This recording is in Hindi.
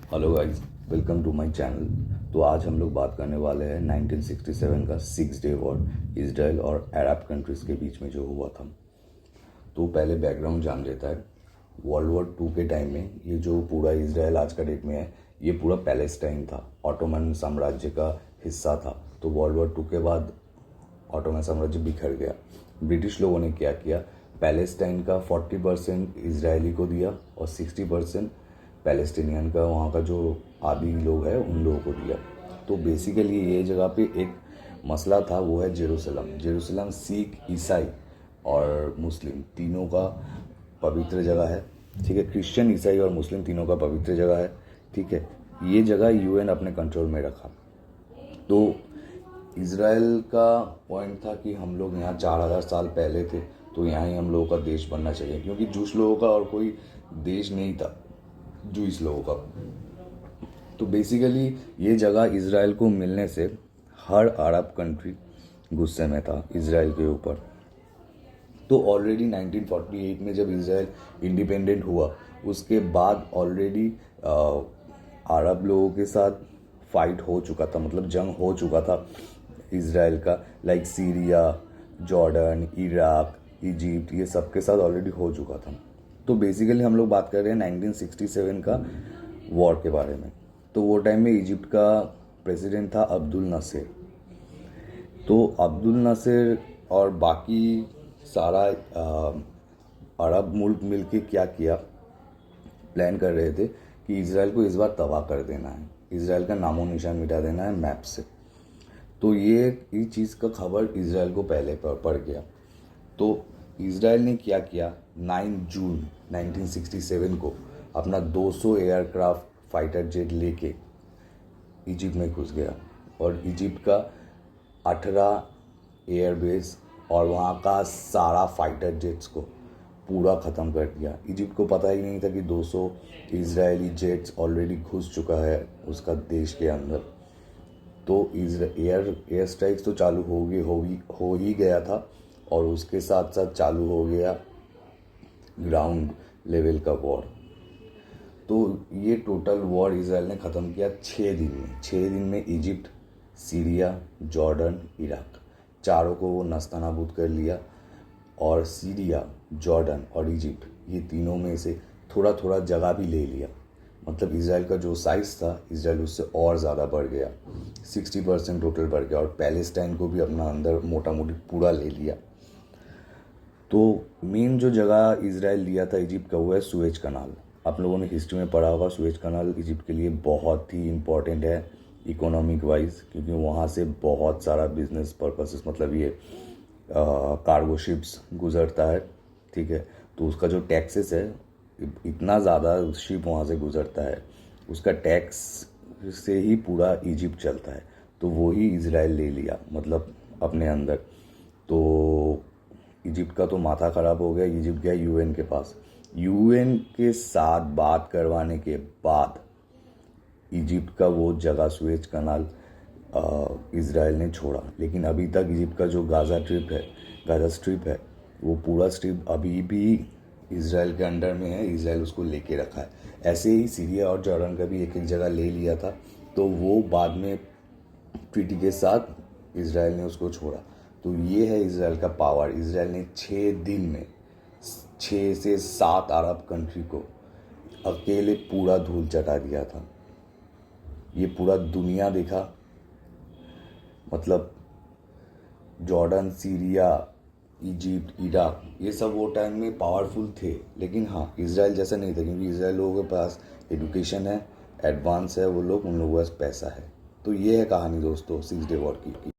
Hello guys, welcome to my channel. तो आज हम लोग बात करने वाले हैं 1967 का 6 डे वॉर इसराइल और अरब कंट्रीज़ के बीच में जो हुआ था। तो पहले बैकग्राउंड जान लेता है। वर्ल्ड वॉर 2 के टाइम में ये जो पूरा इसराइल आज का डेट में है, ये पूरा पैलेस्टाइन था, ऑटोमन साम्राज्य का हिस्सा था। तो वर्ल्ड वॉर 2 के बाद ऑटोमन साम्राज्य बिखर गया। ब्रिटिश लोगों ने क्या किया, पैलेस्टाइन का 40% इसराइली को दिया और 60% पैलेस्टीनियन का, वहाँ का जो आदि लोग हैं उन लोगों को दिया। तो बेसिकली ये जगह पे एक मसला था, वो है जेरूसलम। जेरूसलम सिख, ईसाई और मुस्लिम तीनों का पवित्र जगह है, ठीक है। क्रिश्चियन, ईसाई और मुस्लिम तीनों का पवित्र जगह है, ठीक है। ये जगह यूएन अपने कंट्रोल में रखा। तो इसराइल का पॉइंट था कि हम लोग यहाँ 4000 साल पहले थे, तो यहाँ ही हम लोगों का देश बनना चाहिए, क्योंकि जूस लोगों का और कोई देश नहीं था जूस लोगों का। तो बेसिकली ये जगह इसराइल को मिलने से हर अरब कंट्री गुस्से में था इसराइल के ऊपर। तो ऑलरेडी 1948 में जब इसराइल इंडिपेंडेंट हुआ, उसके बाद ऑलरेडी अरब लोगों के साथ फाइट हो चुका था, मतलब जंग हो चुका था इसराइल का। Like Syria, Jordan, Iraq, Egypt, ये सब के साथ ऑलरेडी हो चुका था। तो बेसिकली हम लोग बात कर रहे हैं 1967 का वॉर के बारे में। तो वो टाइम में इजिप्ट का प्रेसिडेंट था अब्दुल नासिर। तो अब्दुल नासिर और बाकी सारा अरब मुल्क मिलके क्या किया, प्लान कर रहे थे कि इसराइल को इस बार तबाह कर देना है, इसराइल का नामो निशान मिटा देना है मैप से। तो ये चीज़ का खबर इसराइल को पहले पड़ गया। तो इसराइल ने क्या किया, 9 जून 1967 को अपना 200 एयरक्राफ्ट फाइटर जेट लेके इजिप्ट में घुस गया और इजिप्ट का 18 एयरबेस और वहाँ का सारा फाइटर जेट्स को पूरा ख़त्म कर दिया। इजिप्ट को पता ही नहीं था कि 200 इजरायली जेट्स ऑलरेडी घुस चुका है उसका देश के अंदर। तो एयर स्ट्राइक्स तो चालू हो ही गया था, और उसके साथ साथ चालू हो गया ग्राउंड लेवल का वॉर। तो ये टोटल वॉर इसराइल ने ख़त्म किया 6 दिन में। 6 दिन में इजिप्ट, सीरिया, जॉर्डन, इराक चारों को वो नस्तानाबूद कर लिया। और सीरिया, जॉर्डन और इजिप्ट, ये तीनों में से थोड़ा थोड़ा जगह भी ले लिया। मतलब इसराइल का जो साइज़ था, इसराइल उससे और ज़्यादा बढ़ गया, 60% टोटल बढ़ गया। और पैलेस्टाइन को भी अपना अंदर मोटा मोटी पूरा ले लिया। तो मेन जो जगह इसराइल लिया था इजिप्ट का, वो है सुएज कनाल। आप लोगों ने हिस्ट्री में पढ़ा होगा, सुएज कनाल इजिप्ट के लिए बहुत ही इम्पोर्टेंट है इकोनॉमिक वाइज, क्योंकि वहाँ से बहुत सारा बिजनेस पर्पसेस, मतलब ये कार्गो शिप्स गुजरता है, ठीक है। तो उसका जो टैक्सेस है, इतना ज़्यादा शिप वहाँ से गुजरता है, उसका टैक्स से ही पूरा इजिप्ट चलता है। तो वो ही इसराइल ले लिया, मतलब अपने अंदर। तो इजिप्ट का तो माथा ख़राब हो गया, इजिप्ट गया यूएन के पास। यूएन के साथ बात करवाने के बाद इजिप्ट का वो जगह सुएज कनाल इसराइल ने छोड़ा। लेकिन अभी तक इजिप्ट का जो गाज़ा स्ट्रिप है, वो पूरा स्ट्रिप अभी भी इसराइल के अंडर में है, इसराइल उसको लेके रखा है। ऐसे ही सीरिया और जॉर्डन का भी एक एक जगह ले लिया था, तो वो बाद में ट्रीटी के साथ इसराइल ने उसको छोड़ा। तो ये है इसराइल का पावर। इसराइल ने 6 दिन में 6 से 7 अरब कंट्री को अकेले पूरा धूल चटा दिया था। ये पूरा दुनिया देखा, मतलब जॉर्डन, सीरिया, इजिप्ट, इराक, ये सब वो टाइम में पावरफुल थे। लेकिन हाँ, इसराइल जैसा नहीं था, क्योंकि इसराइल लोगों के पास एजुकेशन है, एडवांस है, वो लोग, उन लोगों के पास पैसा है। तो ये है कहानी दोस्तों 6 डे वॉर की।